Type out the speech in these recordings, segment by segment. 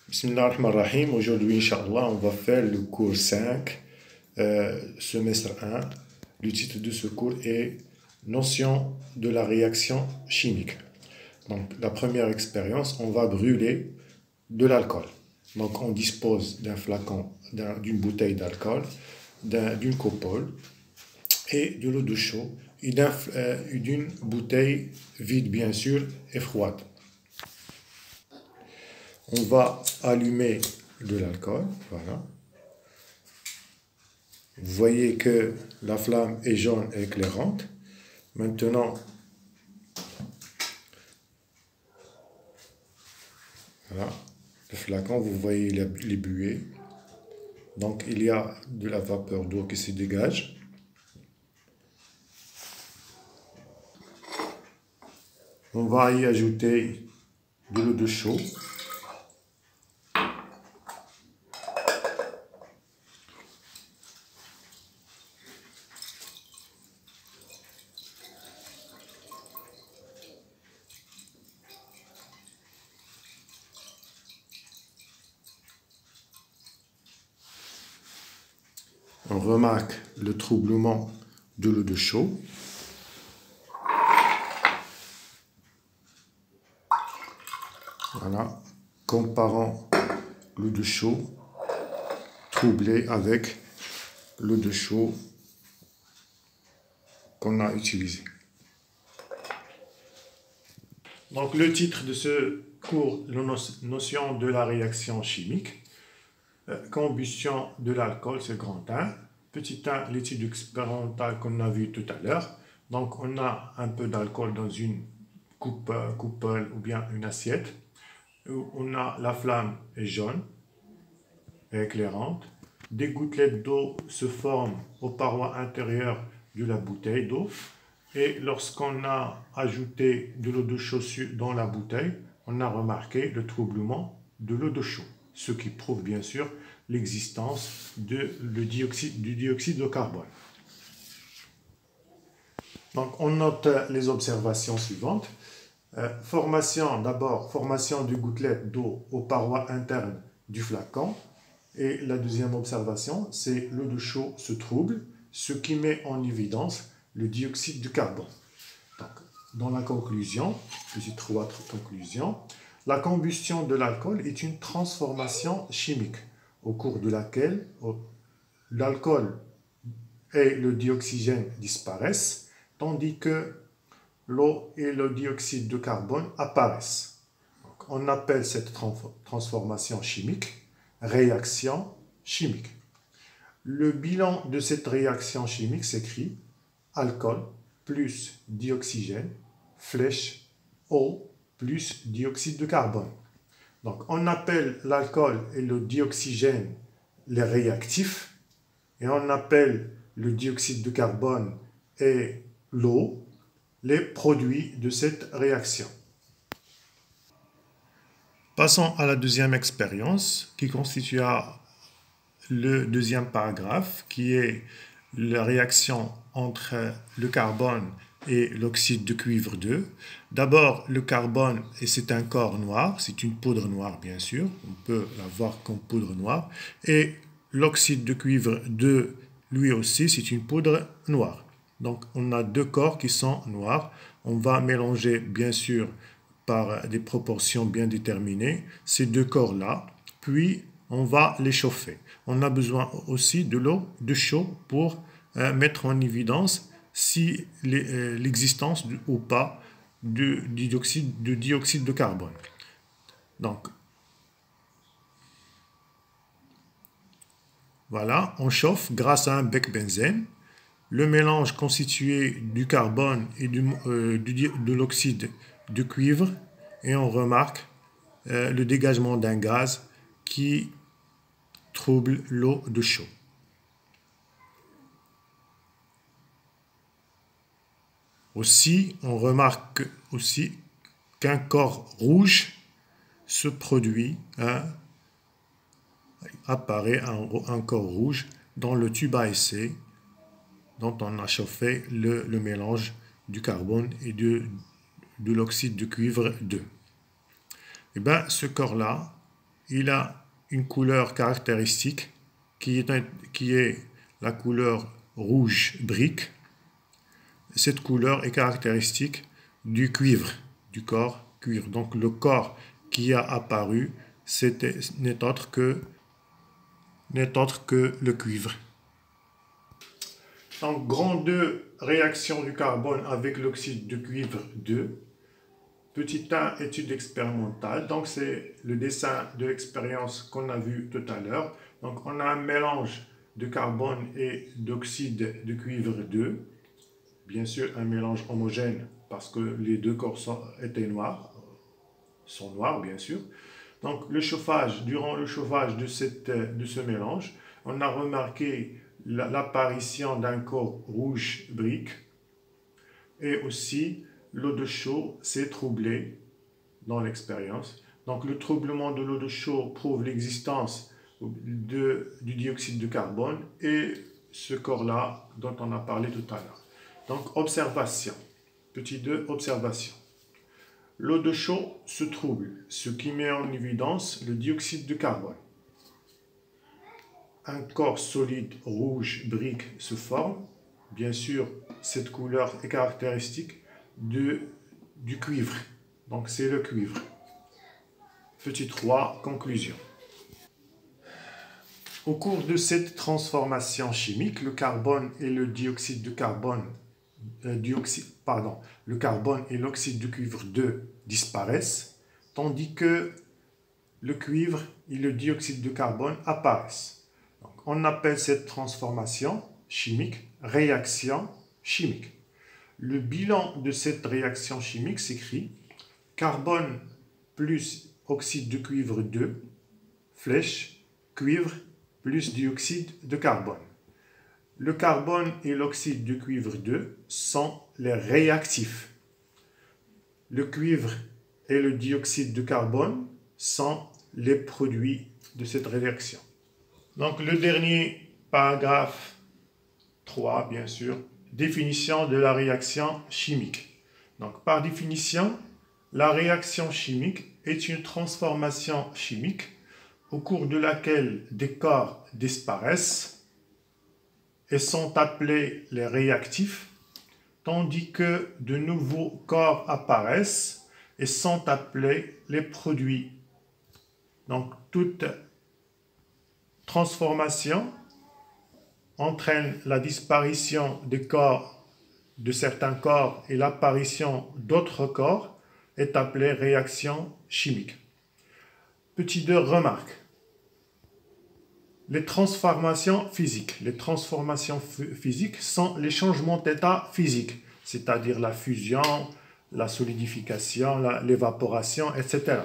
Bismillahirrahmanirrahim. Aujourd'hui, Inch'Allah, on va faire le cours 5, semestre 1. Le titre de ce cours est Notion de la réaction chimique. Donc, la première expérience, on va brûler de l'alcool. Donc, on dispose d'un flacon, d'une bouteille d'alcool, d'une coupole et de l'eau de chaud et d'une bouteille vide, bien sûr, et froide. On va allumer de l'alcool, voilà. Vous voyez que la flamme est jaune et éclairante. Maintenant, voilà, le flacon, vous voyez les buées. Donc, il y a de la vapeur d'eau qui se dégage. On va y ajouter de l'eau de chaud. On remarque le troublement de l'eau de chaud. Voilà, comparant l'eau de chaud troublée avec l'eau de chaud qu'on a utilisée. Donc le titre de ce cours, la notion de la réaction chimique. Combustion de l'alcool, c'est grand 1. Petit 1, l'étude expérimentale qu'on a vue tout à l'heure. Donc on a un peu d'alcool dans une coupole ou bien une assiette. On a la flamme est jaune et éclairante. Des gouttelettes d'eau se forment aux parois intérieures de la bouteille d'eau. Et lorsqu'on a ajouté de l'eau de chaud dans la bouteille, on a remarqué le troublement de l'eau de chaud, ce qui prouve bien sûr l'existence du dioxyde de carbone. Donc on note les observations suivantes. D'abord, formation de gouttelettes d'eau aux parois internes du flacon. Et la deuxième observation, c'est l'eau de chaud se trouble, ce qui met en évidence le dioxyde de carbone. Donc, dans la conclusion, petite 3 conclusion, la combustion de l'alcool est une transformation chimique au cours de laquelle l'alcool et le dioxygène disparaissent, tandis que l'eau et le dioxyde de carbone apparaissent. Donc, on appelle cette transformation chimique réaction chimique. Le bilan de cette réaction chimique s'écrit alcool plus dioxygène, flèche eau plus dioxyde de carbone. Donc on appelle l'alcool et le dioxygène les réactifs et on appelle le dioxyde de carbone et l'eau les produits de cette réaction. Passons à la deuxième expérience qui constituera le deuxième paragraphe qui est la réaction entre le carbone et l'oxyde de cuivre 2. D'abord, le carbone, et c'est un corps noir, c'est une poudre noire bien sûr, on peut la voir comme poudre noire, et l'oxyde de cuivre 2, lui aussi, c'est une poudre noire. Donc, on a deux corps qui sont noirs. On va mélanger bien sûr par des proportions bien déterminées ces deux corps-là, puis on va les chauffer. On a besoin aussi de l'eau de chaud pour mettre en évidence si l'existence ou pas de dioxyde de carbone. Donc, voilà, on chauffe grâce à un bec benzène. Le mélange constitué du carbone et de l'oxyde de cuivre et on remarque le dégagement d'un gaz qui trouble l'eau de chaud. Aussi, on remarque aussi qu'un corps rouge se produit, apparaît un corps rouge dans le tube à essai dont on a chauffé le mélange du carbone et de l'oxyde de cuivre 2. Et bien, ce corps-là il a une couleur caractéristique qui est la couleur rouge brique. Cette couleur est caractéristique du cuivre, du corps cuivre. Donc le corps qui a apparu n'est autre que le cuivre. Donc, grand 2, réaction du carbone avec l'oxyde de cuivre 2. Petit 1, étude expérimentale. Donc, c'est le dessin de l'expérience qu'on a vu tout à l'heure. Donc, on a un mélange de carbone et d'oxyde de cuivre 2. Bien sûr, un mélange homogène parce que les deux corps sont noirs, bien sûr. Donc, durant le chauffage de ce mélange, on a remarqué l'apparition d'un corps rouge brique et aussi l'eau de chaux s'est troublée dans l'expérience. Donc, le troublement de l'eau de chaux prouve l'existence du dioxyde de carbone et ce corps-là dont on a parlé tout à l'heure. Donc, observation. Petit 2, observation. L'eau de chaux se trouble, ce qui met en évidence le dioxyde de carbone. Un corps solide rouge brique se forme. Bien sûr, cette couleur est caractéristique du cuivre. Donc, c'est le cuivre. Petit 3, conclusion. Au cours de cette transformation chimique, le carbone et le dioxyde de carbone le carbone et l'oxyde de cuivre 2 disparaissent, tandis que le cuivre et le dioxyde de carbone apparaissent. Donc, on appelle cette transformation chimique réaction chimique. Le bilan de cette réaction chimique s'écrit carbone plus oxyde de cuivre 2, flèche, cuivre plus dioxyde de carbone. Le carbone et l'oxyde de cuivre 2 sont les réactifs. Le cuivre et le dioxyde de carbone sont les produits de cette réaction. Donc le dernier paragraphe 3, bien sûr, définition de la réaction chimique. Donc par définition, la réaction chimique est une transformation chimique au cours de laquelle des corps disparaissent et sont appelés les réactifs, tandis que de nouveaux corps apparaissent et sont appelés les produits. Donc, toute transformation entraîne la disparition de certains corps et l'apparition d'autres corps est appelée réaction chimique. Petit 2, remarque. Les transformations physiques. Les transformations physiques sont les changements d'état physique, c'est-à-dire la fusion, la solidification, l'évaporation, etc.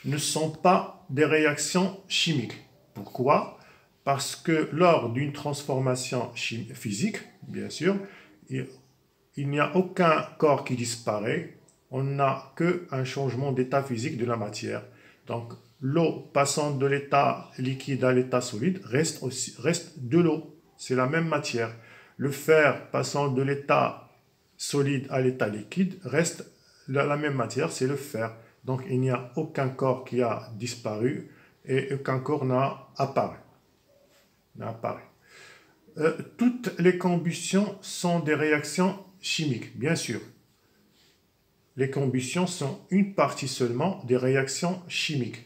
ne sont pas des réactions chimiques. Pourquoi? Parce que lors d'une transformation physique, bien sûr, il n'y a aucun corps qui disparaît, on n'a qu'un changement d'état physique de la matière. Donc, l'eau passant de l'état liquide à l'état solide reste de l'eau, c'est la même matière. Le fer passant de l'état solide à l'état liquide reste la même matière, c'est le fer. Donc il n'y a aucun corps qui a disparu et aucun corps n'a apparu. Toutes les combustions sont des réactions chimiques, bien sûr. Les combustions sont une partie seulement des réactions chimiques.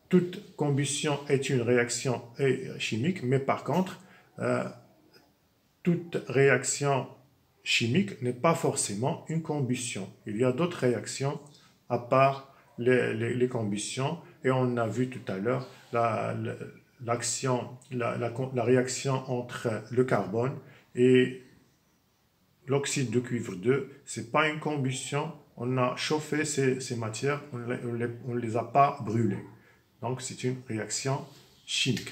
Toute combustion est une réaction chimique, mais par contre, toute réaction chimique n'est pas forcément une combustion. Il y a d'autres réactions à part les combustions, et on a vu tout à l'heure la réaction entre le carbone et l'oxyde de cuivre 2. Ce n'est pas une combustion, on a chauffé ces matières, on ne les a pas brûlées. Donc c'est une réaction chimique.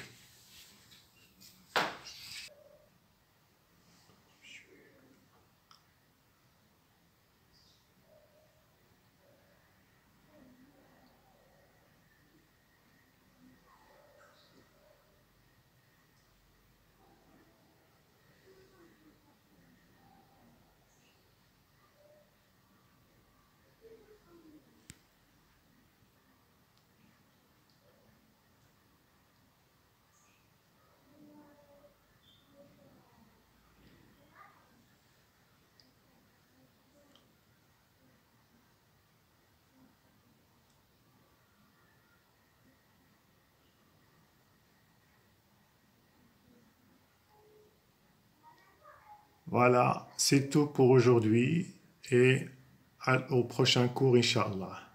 Voilà, c'est tout pour aujourd'hui et au prochain cours, Inch'Allah.